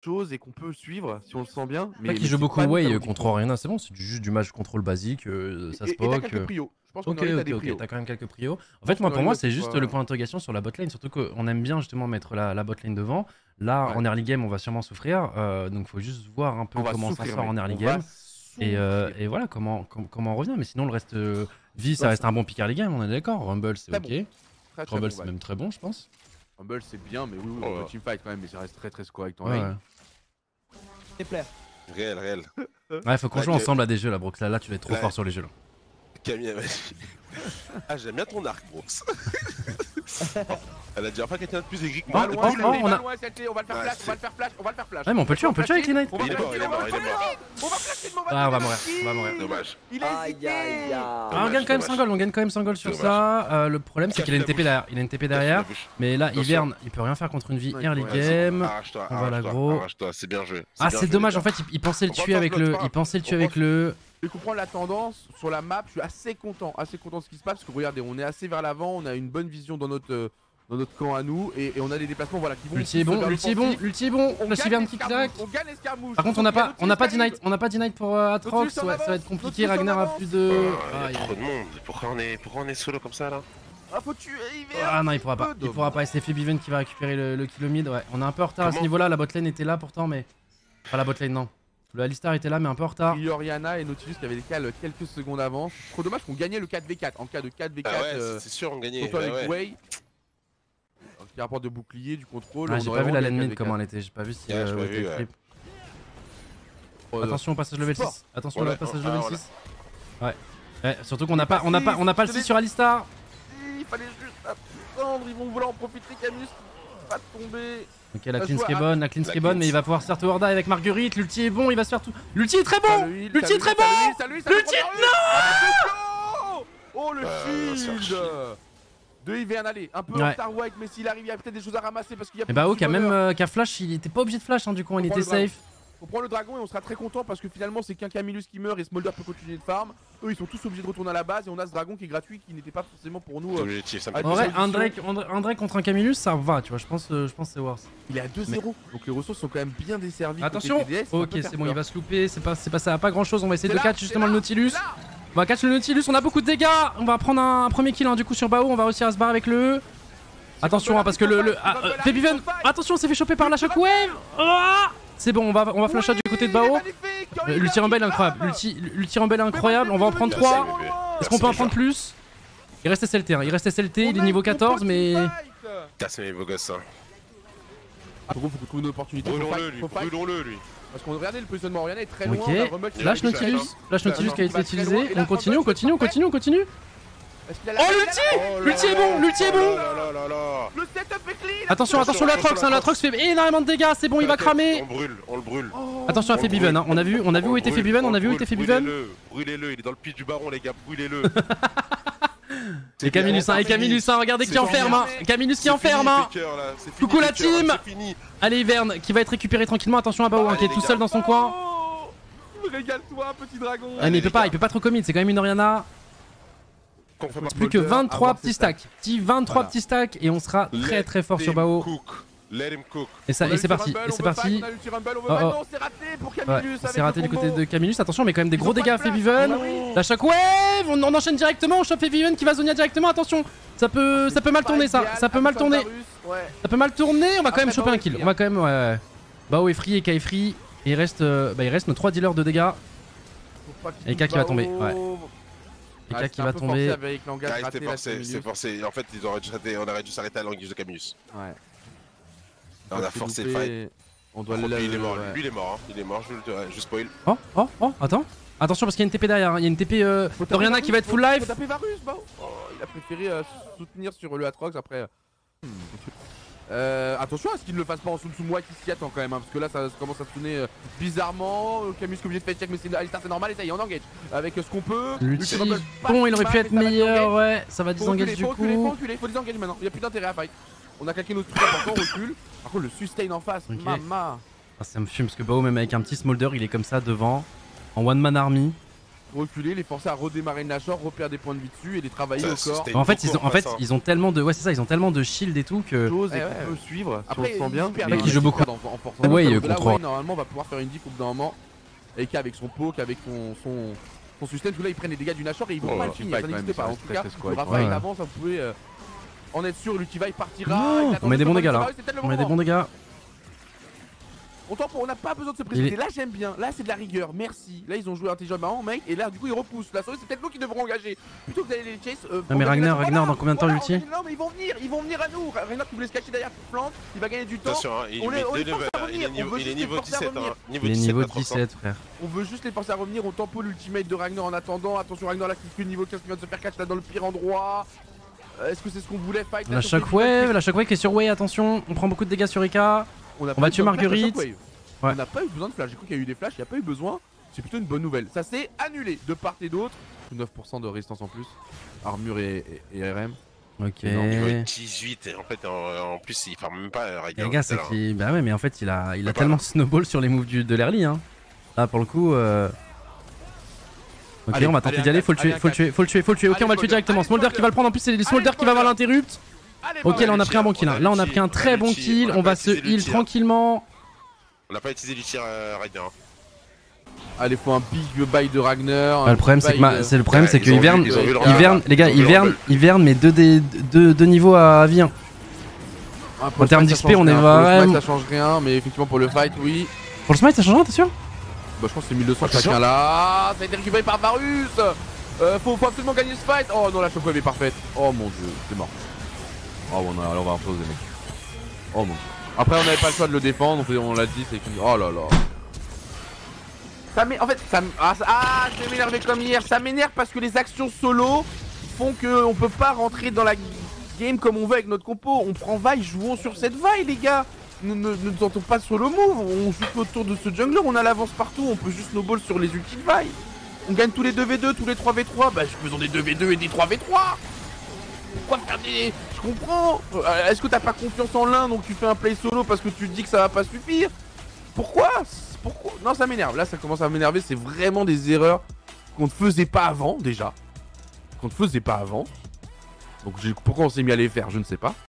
chose et qu'on peut suivre si on le sent bien. Mais qui joue beaucoup Way contre Orianna, c'est bon, c'est juste du match contrôle basique, ça se poke. Et t'as quelques prios. Je pense qu'on Ok, t'as quand même quelques prios. En fait, moi pour moi, c'est juste le point d'interrogation sur la botlane, surtout qu'on aime bien justement mettre la botlane devant. Là, en early game, on va sûrement souffrir, donc faut juste voir un peu comment ça sort en early game. Et voilà comment on revient, mais sinon le reste, vie ça reste un bon pick early game, on est d'accord. Rumble c'est ok. Rumble c'est même très bon, je pense. Rumble c'est bien, mais oui, teamfight quand même, mais ça reste très correct en lane. C'est clair. Réel. Ouais, faut qu'on joue ensemble à des jeux là, Brooks. Là, tu vas être trop fort sur les jeux là. Camille, ah, j'aime bien ton arc, Brooks. Elle a déjà pas quelqu'un de plus aigri que moi. On va le faire flash. Ouais, mais on peut le tuer avec Ignite. Il est mort. On va mourir. Dommage. Il a hésité. On gagne quand même 100 gold sur ça. Le problème, c'est qu'il a une TP derrière. Mais là, Ivern, il peut rien faire contre une vie early game. On va l'aggro. C'est bien joué. Ah, c'est dommage, en fait, il pensait le tuer avec le. Je comprends la tendance sur la map, je suis assez content de ce qui se passe parce que regardez, on est assez vers l'avant, on a une bonne vision dans notre camp à nous et on a des déplacements voilà qui vont. L'ulti est bon, le Sivern qui claque. On gagne l'escarmouche. Par contre, on n'a pas d'ignite pour Atrox, ça va être compliqué. Ragnar a plus de. Il y a trop de monde. Pourquoi on est solo comme ça là? Ah, faut tuer Ivern. Ah non, il pourra pas. C'est Febiven qui va récupérer le kill mid. Ouais, on est un peu en retard à ce niveau-là. La botlane était là pourtant, mais pas la botlane non. Le Alistar était là mais un peu en retard. Il y a Orianna et Nautilus qui avaient des cales quelques secondes avant. Trop dommage qu'on gagnait le 4v4. En cas de 4v4, c'est sûr on gagnait. Surtout avec Way. Qui rapporte de bouclier, du contrôle. J'ai pas vu la lane mid comment elle était. J'ai pas vu si elle était flip. Attention au passage level 6. Attention au passage level 6. Ouais. Surtout qu'on n'a pas le 6 sur Alistar. Il fallait juste attendre. Ils vont vouloir en profiter. Camus va tomber. Ok, la cleanse qui est bonne, mais il va pouvoir se faire Warda avec Marguerite. L'ulti est bon, il va se faire tout. L'ulti est très bon. L'ulti est très bon. L'ulti non. Oh le shield de Ivern, allez, un peu en Star White, mais s'il arrive, il y a peut-être des choses à ramasser parce qu'il y a. Et bah, qui a même flash, il était pas obligé de flash, du coup, il était safe. On prend le dragon et on sera très content parce que finalement c'est qu'un Camillus qui meurt et Smolder peut continuer de farm. Eux ils sont tous obligés de retourner à la base et on a ce dragon qui est gratuit qui n'était pas forcément pour nous. En vrai, un Drake contre un Camillus ça va, tu vois, je pense c'est worse. Il est à 2-0, donc les ressources sont quand même bien desservies. Attention. Ok, c'est bon, il va se louper, c'est pas ça, pas grand chose, on va essayer de catch justement le Nautilus. On va catch le Nautilus, on a beaucoup de dégâts. On va prendre un premier kill du coup sur Bao, on va réussir à se barrer avec le E. Attention parce que Febiven, attention, on s'est fait choper par la shockwave. C'est bon, on va flash out du côté de Bao. L'ulti Rumble est incroyable. L'ulti Rumble est incroyable. On va en prendre 3. Est-ce qu'on peut en prendre plus? Il reste SLT. Il est niveau 14, mais. Putain, c'est mes beaux gosses. Ah, faut qu'on trouve une opportunité. Brûlons-le, lui. Parce qu'on regardait le positionnement Orianna est très loin. Ok. Flash Nautilus qui a été utilisé. On continue. Oh l'ulti est bon. Le setup est clean. Attention l'Atrox fait énormément de dégâts, c'est bon, il va cramer. On le brûle. Attention à Febiven, on a vu où était Febiven, Brûlez-le, il est dans le puits du baron les gars, brûlez-le. Et Camillus, regardez qui enferme, Camillus qui enferme. Coucou la team. Allez Ivern qui va être récupéré tranquillement, attention à Bao qui est tout seul dans son coin. Régale-toi petit dragon. Mais il peut pas trop commit, c'est quand même une Orianna. Plus que 23 petits stacks. 23 petits stacks et on sera très fort sur Bao. Et c'est parti. C'est raté pour Camillus. C'est raté du côté de Camillus. Attention, mais quand même des gros dégâts à Febiven. La shockwave, on enchaîne directement. On chope Febiven qui va zonia directement. Attention, ça peut mal tourner ça. Ça peut mal tourner. On va quand même choper un kill. On va quand même. Bao est free et Kai est free. Et il reste nos 3 dealers de dégâts. Et K qui va tomber. Eka qui va tomber. C'est forcé. En fait, on aurait dû s'arrêter à l'anguille de Camillus. Ouais. On a forcé fight. On doit lui, il est mort. Lui, il est mort. Je spoil. Oh, attends. Attention parce qu'il y a une TP derrière. Il y a une TP d'Orianna qui va être full life. Faut taper Varus, il a préféré soutenir sur le Atrox après. Attention à ce qu'il ne le fasse pas en sous moi qui s'y attend quand même, parce que là ça commence à sonner bizarrement. Camus est obligé de faire check, mais Alistar c'est normal et ça y est, on engage avec ce qu'on peut. Bon, il aurait pu être meilleur, ouais, ça va désengage du coup. Il faut désengager maintenant, il n'y a plus d'intérêt à fight. On a claqué notre truc important, on recule. Par contre, le sustain en face, mama. Ça me fume parce que Bao, même avec un petit smolder, il est comme ça devant, en one man army. reculer, les forcer à redémarrer le Nashor, repère des points de vie dessus et les travailler au corps. En fait, ils ont tellement de, ouais, c'est ça, ils ont tellement de shield et tout que. Chose et peut suivre. Après, on sent bien. Le mec, il joue beaucoup. Ouais, il contrôle. Normalement, on va pouvoir faire une diff au bout d'un moment. Et avec son poke, avec son sustain, là, ils prennent les dégâts du Nashor et ils vont pas le finir. Ça n'existe pas. En tout cas, Raphaël avance, vous pouvez en être sûr. L'Ultivaille partira. On met des bons dégâts là. On met des bons dégâts. On n'a pas besoin de se précipiter. Là, j'aime bien. Là, c'est de la rigueur. Merci. Là, ils ont joué intelligemment, mec. Et là, du coup, ils repoussent. La souris, c'est peut-être nous qui devrons engager. Plutôt que d'aller les chase. Non, mais Ragnar, dans combien de temps l'ulti? Non, mais ils vont venir à nous. Ragnar qui voulait se cacher derrière pour flanc. Il va gagner du temps. Attention, il est niveau 17. Il est niveau 17, frère. On veut juste les forcer à revenir. On tempo l'ultimate de Ragnar en attendant. Attention, Ragnar là qui fait le niveau 15 qui vient de se faire catch là dans le pire endroit. Est-ce que c'est ce qu'on voulait fight? La shockwave qui est sur Way, attention. On prend beaucoup de dégâts sur Ika. On va tuer Marguerite. On n'a pas eu besoin de flash, j'ai cru qu'il y a eu des flashs, il n'y a pas eu besoin. C'est plutôt une bonne nouvelle. Ça s'est annulé de part et d'autre. 9% de résistance en plus. Armure et RM. Ok. Niveau 18 et en fait en plus il farm même pas Ragnar. Les gars, c'est qui. Bah ouais, mais en fait il a tellement snowball sur les moves de l'early hein. Là pour le coup. Ok, allez, on va tenter d'y aller, faut le tuer. Ok, on va le tuer directement. Smolder qui va le prendre, en plus c'est Smolder qui va avoir l'interrupt. Ok, là on a pris un bon kill. Là on a pris un très bon kill. On va se heal tranquillement. On n'a pas utilisé l'ulti Ragnar. Allez, faut un big buy de Ragnar. Le problème c'est que Ivern, les gars, Ivern mais deux niveaux à vie. En termes d'XP, on est vraiment. Ça change rien, mais effectivement pour le fight, oui. Pour le smite, ça change rien, t'es sûr? Bah, je pense que c'est 1200 chacun là. Ça a été récupéré par Varus. Faut absolument gagner ce fight. Oh non, la shockwave est parfaite. Oh mon dieu, c'est mort. Oh, on va imploser, mec. Oh mon dieu. Après, on n'avait pas le choix de le défendre, on l'a dit, c'est fini. Oh là là. En fait, je vais m'énerver comme hier. Ça m'énerve parce que les actions solo font qu'on peut pas rentrer dans la game comme on veut avec notre compo. On prend Vi, jouons sur cette Vi, les gars. Ne tentons pas sur le move. On joue autour de ce jungler, on a l'avance partout. On peut juste snowball sur les ultis de Vi. On gagne tous les 2v2, tous les 3v3. Bah, faisons des 2v2 et des 3v3. Pourquoi faire des... Je comprends. Est-ce que t'as pas confiance en l'un donc tu fais un play solo parce que tu te dis que ça va pas suffire? Pourquoi? Non, ça m'énerve. Là, ça commence à m'énerver. C'est vraiment des erreurs qu'on ne faisait pas avant déjà. Donc pourquoi on s'est mis à les faire, je ne sais pas.